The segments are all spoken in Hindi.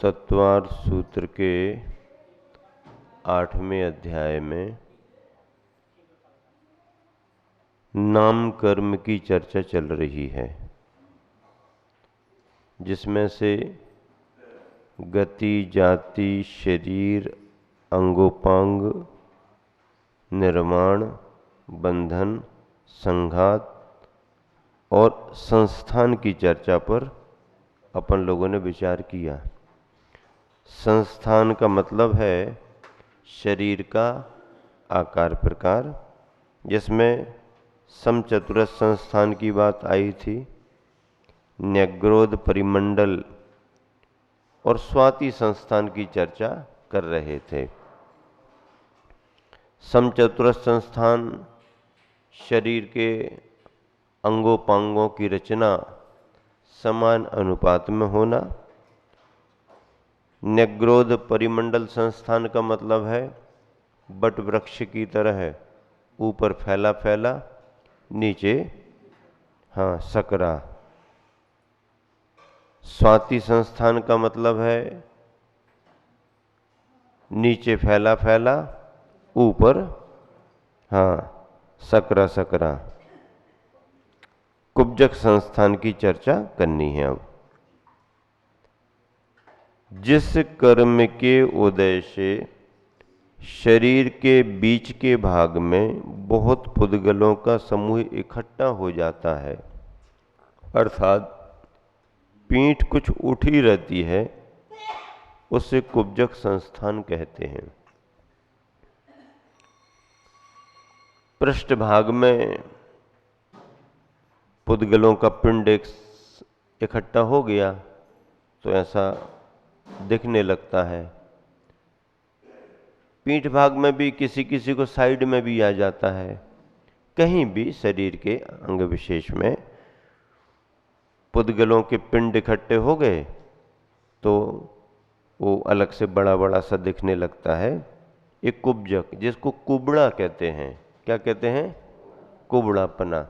तत्वार्थ सूत्र के 8वें अध्याय में नाम कर्म की चर्चा चल रही है, जिसमें से गति, जाति, शरीर, अंगोपांग, निर्माण, बंधन, संघात और संस्थान की चर्चा पर अपन लोगों ने विचार किया। संस्थान का मतलब है शरीर का आकार प्रकार, जिसमें समचतुरस्र संस्थान की बात आई थी, न्यग्रोध परिमंडल और स्वाति संस्थान की चर्चा कर रहे थे। समचतुरस्र संस्थान शरीर के अंगोपांगों की रचना समान अनुपात में होना। न्यग्रोध परिमंडल संस्थान का मतलब है बट वृक्ष की तरह है, ऊपर फैला फैला, नीचे सकरा। स्वाति संस्थान का मतलब है नीचे फैला फैला, ऊपर सकरा सकरा। कुब्जक संस्थान की चर्चा करनी है। अब जिस कर्म के उदय से शरीर के बीच के भाग में बहुत पुद्गलों का समूह इकट्ठा हो जाता है, अर्थात पीठ कुछ उठी रहती है, उसे कुब्जक संस्थान कहते हैं। पृष्ठभाग में पुद्गलों का पिंड इकट्ठा हो गया तो ऐसा दिखने लगता है। पीठ भाग में भी किसी किसी को साइड में भी आ जाता है। कहीं भी शरीर के अंग विशेष में पुद्गलों के पिंड इकट्ठे हो गए तो वो अलग से बड़ा बड़ा सा दिखने लगता है। एक कुब्जक, जिसको कुबड़ा कहते हैं। क्या कहते हैं? कुबड़ापना।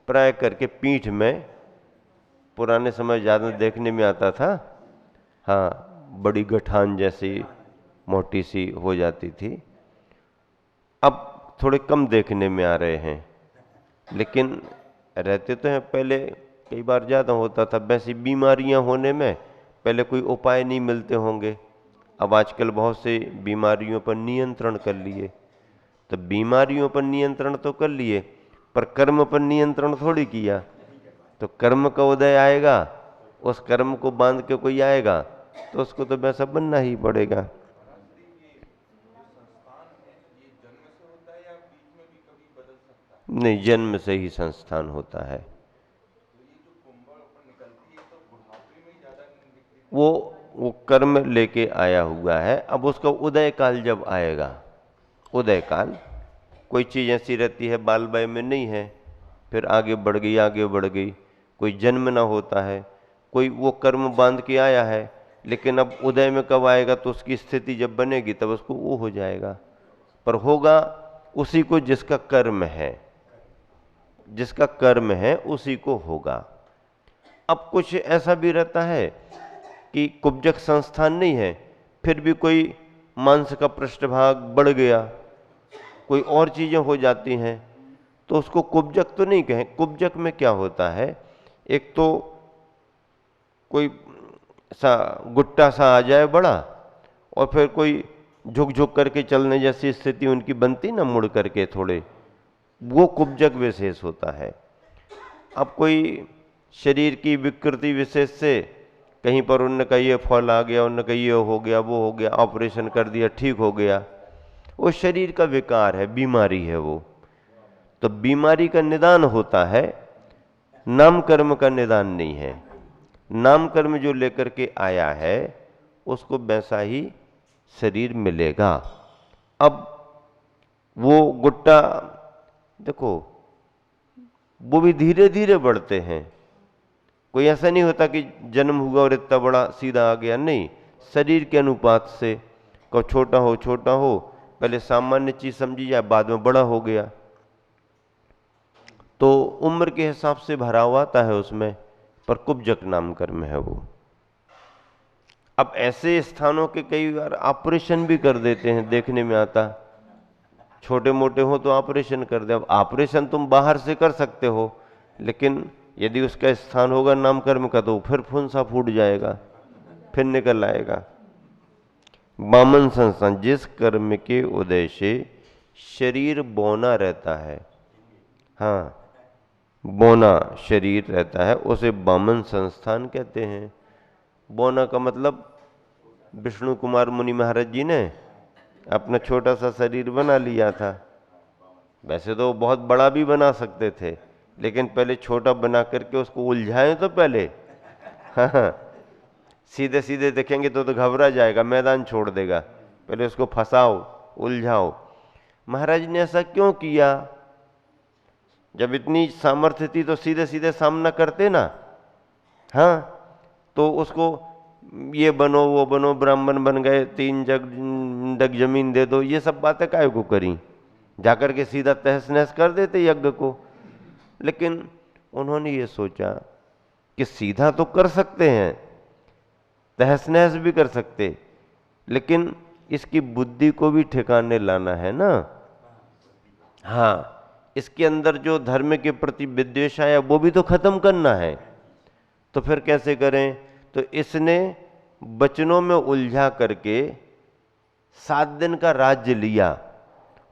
प्राय करके पीठ में पुराने समय ज़्यादा देखने में आता था, बड़ी गठान जैसी मोटी सी हो जाती थी। अब थोड़े कम देखने में आ रहे हैं, लेकिन रहते तो हैं। पहले कई बार ज़्यादा होता था। वैसी बीमारियां होने में पहले कोई उपाय नहीं मिलते होंगे। अब आजकल बहुत से बीमारियों पर नियंत्रण कर लिए। तो बीमारियों पर नियंत्रण तो कर लिए, पर कर्म पर नियंत्रण थोड़ी किया। तो कर्म का उदय आएगा, उस कर्म को बांध के कोई आएगा तो उसको तो वैसा बनना ही पड़ेगा। नहीं, जन्म से ही संस्थान होता है। वो कर्म लेके आया हुआ है। अब उसका उदय काल जब आएगा, उदय काल कोई चीज ऐसी रहती है बाल बाय में नहीं है, फिर आगे बढ़ गई आगे बढ़ गई, कोई जन्म ना होता है, कोई वो कर्म बांध के आया है, लेकिन अब उदय में कब आएगा तो उसकी स्थिति जब बनेगी तब उसको वो हो जाएगा। पर होगा उसी को जिसका कर्म है, जिसका कर्म है उसी को होगा। अब कुछ ऐसा भी रहता है कि कुब्जक संस्थान नहीं है, फिर भी कोई मांस का पृष्ठभाग बढ़ गया, कोई और चीजें हो जाती हैं, तो उसको कुब्जक तो नहीं कहें। कुब्जक में क्या होता है, एक तो कोई सा गुट्टा सा आ जाए बड़ा, और फिर कोई झुक झुक करके चलने जैसी स्थिति उनकी बनती ना, मुड़ करके थोड़े, वो कुब्जक विशेष होता है। अब कोई शरीर की विकृति विशेष से कहीं पर उन्होंने कहा ये फल आ गया, उन्होंने कहा ये हो गया, वो हो गया, ऑपरेशन कर दिया, ठीक हो गया, वो शरीर का विकार है, बीमारी है वो। तो बीमारी का निदान होता है, नाम कर्म का निदान नहीं है। नाम कर्म जो लेकर के आया है उसको वैसा ही शरीर मिलेगा। अब वो गुट्टा देखो, वो भी धीरे धीरे बढ़ते हैं। कोई ऐसा नहीं होता कि जन्म हुआ और इतना बड़ा सीधा आ गया, नहीं। शरीर के अनुपात से, कब छोटा हो, पहले सामान्य चीज समझी जाए, बाद में बड़ा हो गया, तो उम्र के हिसाब से भराव आता है उसमें। पर कुब्जक नाम कर्म है वो। अब ऐसे स्थानों के कई बार ऑपरेशन भी कर देते हैं, देखने में आता, छोटे मोटे हो तो ऑपरेशन कर दे। अब ऑपरेशन तुम बाहर से कर सकते हो, लेकिन यदि उसका स्थान होगा नामकर्म का तो फिर फुंसा फूट जाएगा, फिर निकल आएगा। बामन संस्थान, जिस कर्म के उदय से शरीर बौना रहता है, हाँ बौना शरीर रहता है, उसे बामन संस्थान कहते हैं। बौना का मतलब विष्णु कुमार मुनि महाराज जी ने अपना छोटा सा शरीर बना लिया था। वैसे तो बहुत बड़ा भी बना सकते थे, लेकिन पहले छोटा बना करके उसको उलझाएं तो पहले। हाँ, सीधे सीधे देखेंगे तो घबरा जाएगा, मैदान छोड़ देगा, पहले उसको फंसाओ, उलझाओ। महाराज ने ऐसा क्यों किया? जब इतनी सामर्थ्य थी तो सीधे सीधे सामना करते ना। हाँ, तो उसको ये बनो वो बनो, ब्राह्मण बन गए, 3 जग जमीन दे दो, ये सब बातें काहे को करी? जाकर के सीधा तहस नहस कर देते यज्ञ को। लेकिन उन्होंने ये सोचा कि सीधा तो कर सकते हैं, तहस नहस भी कर सकते, लेकिन इसकी बुद्धि को भी ठिकाने लाना है ना। हाँ, इसके अंदर जो धर्म के प्रति विद्वेष आया वो भी तो खत्म करना है। तो फिर कैसे करें? तो इसने वचनों में उलझा करके 7 दिन का राज्य लिया,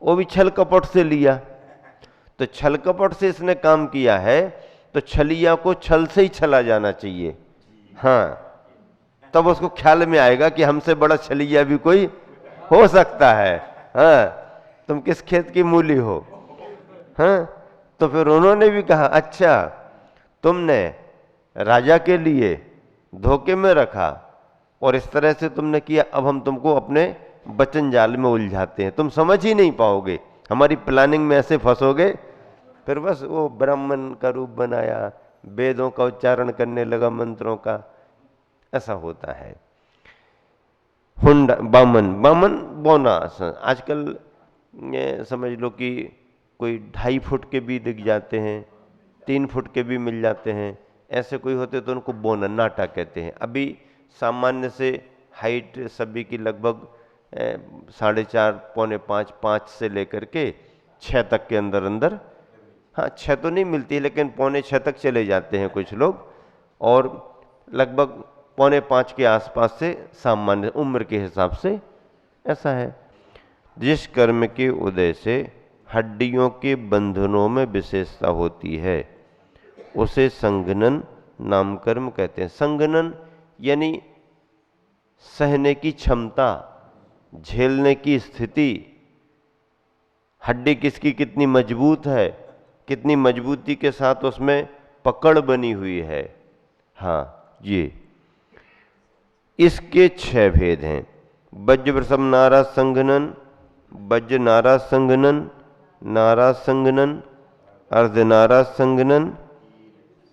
वो भी छल कपट से लिया। तो छल कपट से इसने काम किया है, तो छलिया को छल से ही छला जाना चाहिए। हाँ, तब उसको ख्याल में आएगा कि हमसे बड़ा छलिया भी कोई हो सकता है। हाँ, तुम किस खेत की मूली हो। हाँ, तो फिर उन्होंने भी कहा, अच्छा तुमने राजा के लिए धोखे में रखा और इस तरह से तुमने किया, अब हम तुमको अपने वचन जाल में उलझाते हैं, तुम समझ ही नहीं पाओगे, हमारी प्लानिंग में ऐसे फंसोगे। फिर बस वो ब्राह्मण का रूप बनाया, वेदों का उच्चारण करने लगा, मंत्रों का। ऐसा होता है। हुंडा बामन, बामन बौना। आजकल समझ लो कि कोई 2.5 फुट के भी दिख जाते हैं, 3 फुट के भी मिल जाते हैं। ऐसे कोई होते तो उनको बोना नाटा कहते हैं। अभी सामान्य से हाइट सभी की लगभग 4.5 पौने 5, 5 से लेकर के 6 तक के अंदर अंदर, हाँ 6 तो नहीं मिलती, लेकिन पौने 6 तक चले जाते हैं कुछ लोग, और लगभग पौने 5 के आसपास से सामान्य उम्र के हिसाब से ऐसा है। जिस कर्म के उदय से हड्डियों के बंधनों में विशेषता होती है उसे संघनन नामकर्म कहते हैं। संघनन यानी सहने की क्षमता, झेलने की स्थिति। हड्डी किसकी कितनी मजबूत है, कितनी मजबूती के साथ उसमें पकड़ बनी हुई है। हाँ, ये इसके 6 भेद हैं। वज्र वृषभ नारा संघनन, वज्र नारा संघनन, नारा संघनन, अर्धनारा संघनन,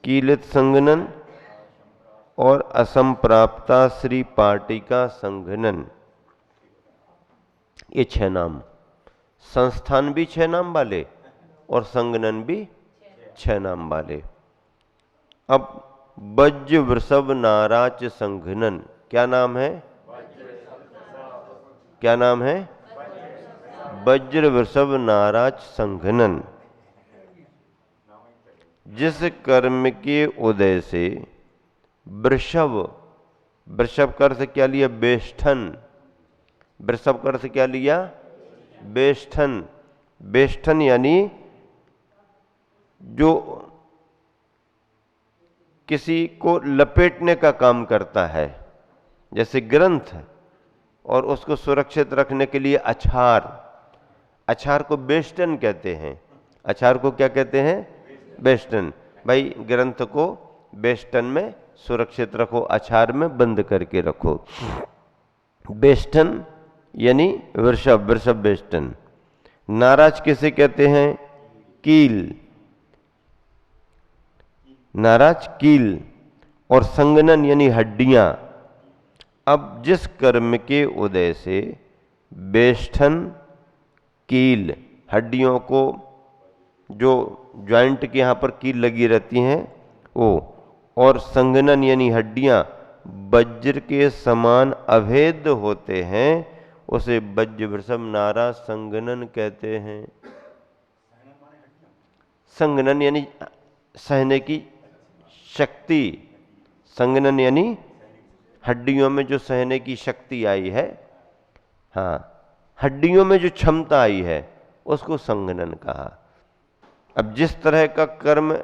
कीलित संघनन और असंप्राप्ता श्री पाटिका संघनन। ये 6 नाम, संस्थान भी 6 नाम वाले और संघनन भी 6 नाम वाले। अब वज्र वृषभ नाराच संघनन क्या नाम है? क्या नाम है? वज्र वृषभ नाराज संघनन। जिस कर्म के उदय से वृषभ, वृषभ का अर्थ क्या लिया? बेष्ठन। वृषभ का अर्थ क्या लिया? बेष्ठन। बेष्ठन यानी जो किसी को लपेटने का काम करता है, जैसे ग्रंथ, और उसको सुरक्षित रखने के लिए अछार। अछार को बेष्टन कहते हैं। अछार को क्या कहते हैं? बेष्टन। भाई ग्रंथ को बेष्टन में सुरक्षित रखो, अछार में बंद करके रखो। बेष्टन यानी वृषभ, वृषभ बेष्टन। नाराज किसे कहते हैं? कील। नाराज कील। और संगनन यानी हड्डियां। अब जिस कर्म के उदय से बेष्ठन, कील, हड्डियों को जो ज्वाइंट के यहाँ पर कील लगी रहती हैं वो, और संगनन यानी हड्डियां वज्र के समान अभेद होते हैं उसे वज्र वृषभ नारा संगनन कहते हैं। संगनन यानी सहने की शक्ति, संगनन यानी हड्डियों में जो सहने की शक्ति आई है, हाँ, हड्डियों में जो क्षमता आई है उसको संगनन कहा। अब जिस तरह का कर्म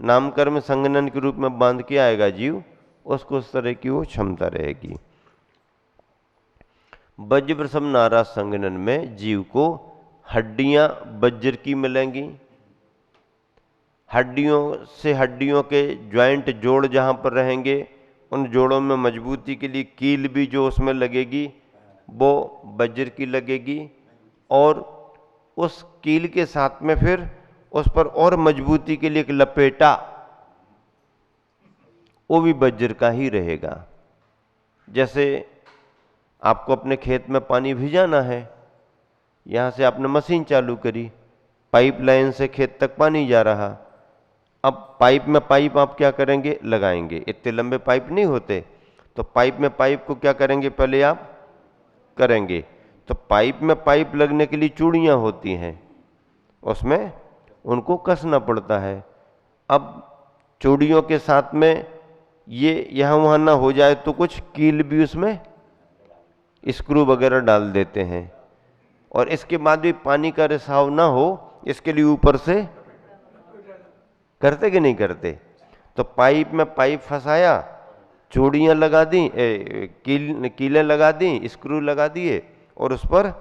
नाम कर्म संगनन के रूप में बांध के आएगा जीव, उसको उस तरह की वो क्षमता रहेगी। वज्र वृषभ नारा संगनन में जीव को हड्डियां वज्र की मिलेंगी, हड्डियों से हड्डियों के ज्वाइंट जोड़ जहां पर रहेंगे उन जोड़ों में मजबूती के लिए कील भी जो उसमें लगेगी वो वज्र की लगेगी, और उस कील के साथ में फिर उस पर और मजबूती के लिए एक लपेटा वो भी वज्र का ही रहेगा। जैसे आपको अपने खेत में पानी भिजाना है, यहां से आपने मशीन चालू करी, पाइपलाइन से खेत तक पानी जा रहा, अब पाइप में पाइप आप क्या करेंगे, लगाएंगे। इतने लंबे पाइप नहीं होते, तो पाइप में पाइप को क्या करेंगे, पहले आप करेंगे। तो पाइप में पाइप लगने के लिए चूड़ियां होती हैं, उसमें उनको कसना पड़ता है। अब चूड़ियों के साथ में ये यहाँ वहाँ ना हो जाए तो कुछ कील भी उसमें स्क्रू वगैरह डाल देते हैं, और इसके बाद भी पानी का रिसाव ना हो इसके लिए ऊपर से करते कि नहीं करते। तो पाइप में पाइप फंसाया, चूड़ियाँ लगा दी, कीलें लगा दी, स्क्रू लगा दिए, और उस पर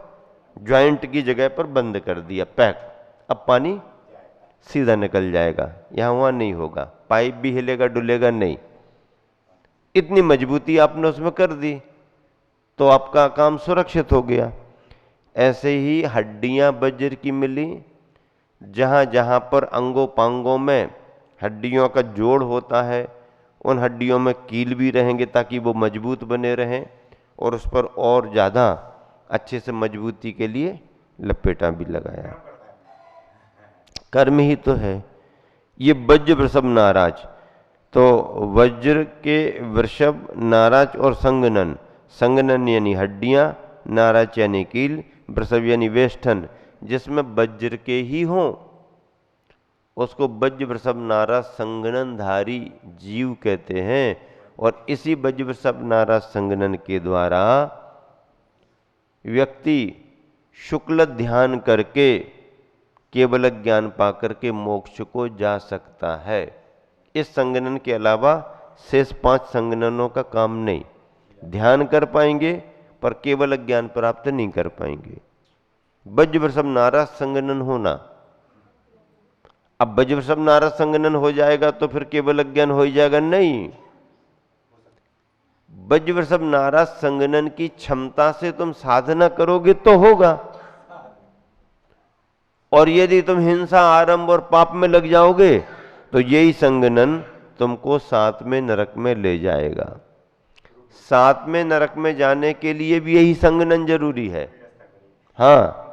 ज्वाइंट की जगह पर बंद कर दिया, पैक। अब पानी सीधा निकल जाएगा, यहाँ वहाँ नहीं होगा, पाइप भी हिलेगा डुलेगा नहीं। इतनी मजबूती आपने उसमें कर दी तो आपका काम सुरक्षित हो गया। ऐसे ही हड्डियां वज्र की मिली, जहां जहां पर अंगों पांगों में हड्डियों का जोड़ होता है उन हड्डियों में कील भी रहेंगे ताकि वो मजबूत बने रहें, और उस पर और ज़्यादा अच्छे से मजबूती के लिए लपेटा भी लगाया। कर्म ही तो है ये वज्र वृषभ नाराज। तो वज्र के वृषभ नाराज और संगनन, संगनन यानी हड्डियां, नाराज यानी कील, वृषभ यानी वेष्ठन, जिसमें वज्र के ही हों उसको वज्र वृषभ नाराज संगननधारी जीव कहते हैं। और इसी वज्र वृषभ नाराज संगनन के द्वारा व्यक्ति शुक्ल ध्यान करके केवल ज्ञान पाकर के मोक्ष को जा सकता है। इस संगनन के अलावा शेष 5 संगननों का काम नहीं। ध्यान कर पाएंगे पर केवल ज्ञान प्राप्त नहीं कर पाएंगे। वज्र वृषभ नाराज संगनन होना, अब वज्र वृषभ नाराज संगनन हो जाएगा तो फिर केवल ज्ञान हो ही जाएगा, नहीं। वज्र वृषभ नाराज संगनन की क्षमता से तुम साधना करोगे तो होगा, और यदि तुम हिंसा आरंभ और पाप में लग जाओगे तो यही संगनन तुमको 7वें नरक में ले जाएगा। 7वें नरक में जाने के लिए भी यही संगनन जरूरी है। हाँ,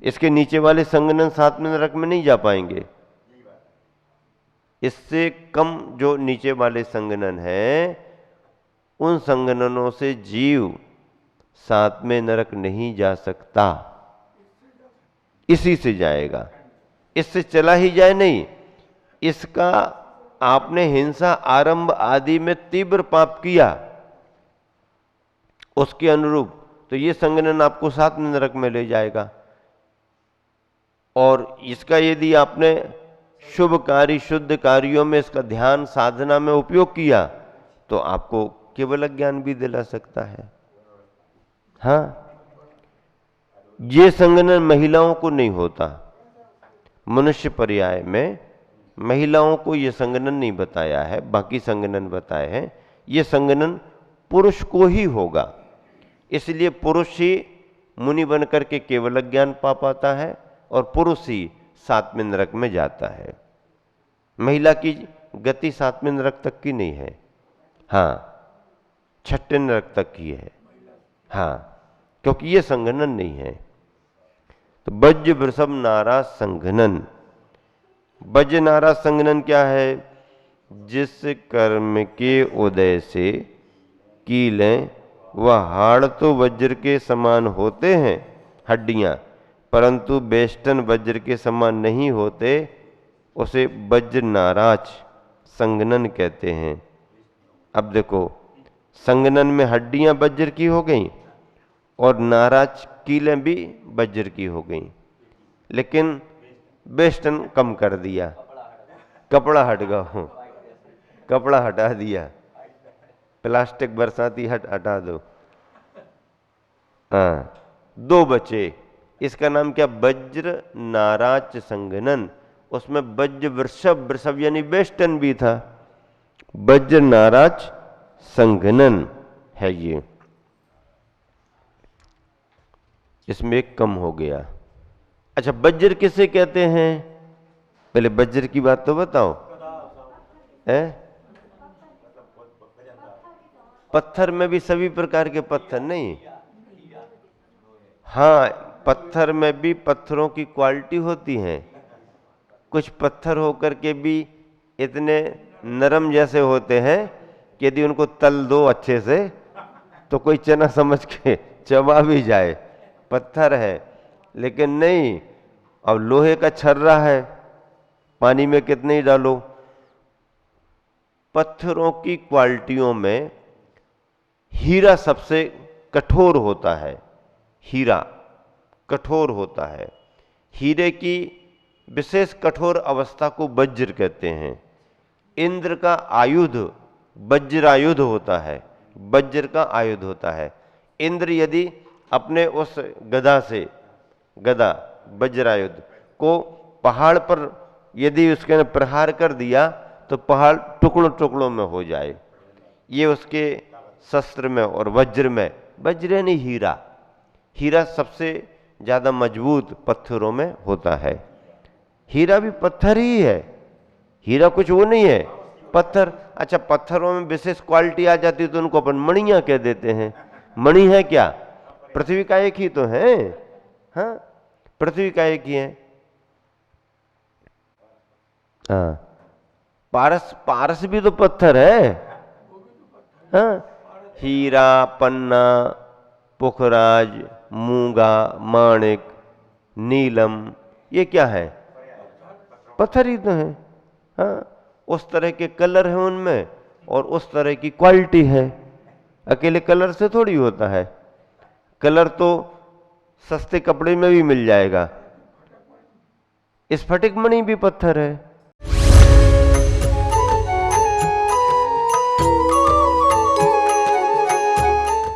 इसके नीचे वाले संगनन 7वें नरक में नहीं जा पाएंगे। इससे कम जो नीचे वाले संगनन हैं उन संगननों से जीव 7वें नरक नहीं जा सकता, इसी से जाएगा। इससे चला ही जाए नहीं, इसका आपने हिंसा आरंभ आदि में तीव्र पाप किया उसके अनुरूप, तो ये संगनन आपको 7वें नरक में ले जाएगा। और इसका यदि आपने शुभ कार्य शुद्ध कार्यों में इसका ध्यान साधना में उपयोग किया तो आपको केवल ज्ञान भी दिला सकता है। हाँ, ये संगनन महिलाओं को नहीं होता। मनुष्य पर्याय में महिलाओं को ये संगनन नहीं बताया है, बाकी संगनन बताए हैं। ये संगनन पुरुष को ही होगा, इसलिए पुरुष ही मुनि बन करके केवल ज्ञान पा पाता है और पुरुष ही 7वें नरक में जाता है। महिला की गति 7वें नरक तक की नहीं है, हाँ 6ठे नरक तक की है। हाँ, क्योंकि ये संगनन नहीं है। तो वज्र वृषभ नाराज संगनन, वज्र नाराज संगनन क्या है? जिस कर्म के उदय से कीलें व हाड़ तो वज्र के समान होते हैं, हड्डियां, परंतु बेष्टन वज्र के समान नहीं होते, उसे वज्र नाराज संगनन कहते हैं। अब देखो, संगनन में हड्डियां वज्र की हो गई और नाराज कीलें भी वज्र की हो गई, लेकिन बेष्टन कम कर दिया, कपड़ा हट गया, कपड़ा हटा दिया, प्लास्टिक बरसाती हटा दो। हाँ, दो बचे, इसका नाम क्या? वज्र नाराज संगनन। उसमें वज्र वृषभ, वृषभ यानी बेष्टन भी था, वज्र नाराज संगनन है ये। इसमें एक कम हो गया। अच्छा, वज्र किसे कहते हैं? पहले वज्र की बात तो बताओ। है? पत्थर में भी सभी प्रकार के पत्थर नहीं, हाँ, पत्थर में भी पत्थरों की क्वालिटी होती है। कुछ पत्थर होकर के भी इतने नरम जैसे होते हैं कि यदि उनको तल दो अच्छे से तो कोई चना समझ के चबा भी जाए, पत्थर है। लेकिन नहीं, अब लोहे का छर्रा है, पानी में कितने ही डालो। पत्थरों की क्वालिटियों में हीरा सबसे कठोर होता है, हीरा कठोर होता है। हीरे की विशेष कठोर अवस्था को वज्र कहते हैं। इंद्र का आयुध वज्रायुध होता है, वज्र का आयुध होता है। इंद्र यदि अपने उस गदा से, गदा वज्रायुध को पहाड़ पर यदि उसके प्रहार कर दिया तो पहाड़ टुकड़ों टुकड़ों में हो जाए, ये उसके शस्त्र में। और वज्र में, वज्र यानी हीरा, हीरा सबसे ज्यादा मजबूत पत्थरों में होता है। हीरा भी पत्थर ही है, हीरा कुछ वो नहीं है, पत्थर। अच्छा, पत्थरों में विशेष क्वालिटी आ जाती है तो उनको अपन मणियां कह देते हैं। मणि है क्या? पृथ्वी का एक ही तो है, हाँ, पृथ्वी का एक ही है। हाँ, पारस, पारस भी तो पत्थर है, हाँ। हीरा, पन्ना, पुखराज, मूंगा, माणिक, नीलम, ये क्या है? पत्थर ही तो है, हाँ। उस तरह के कलर है उनमें और उस तरह की क्वालिटी है। अकेले कलर से थोड़ी होता है, कलर तो सस्ते कपड़े में भी मिल जाएगा। स्फटिक मणि भी पत्थर है,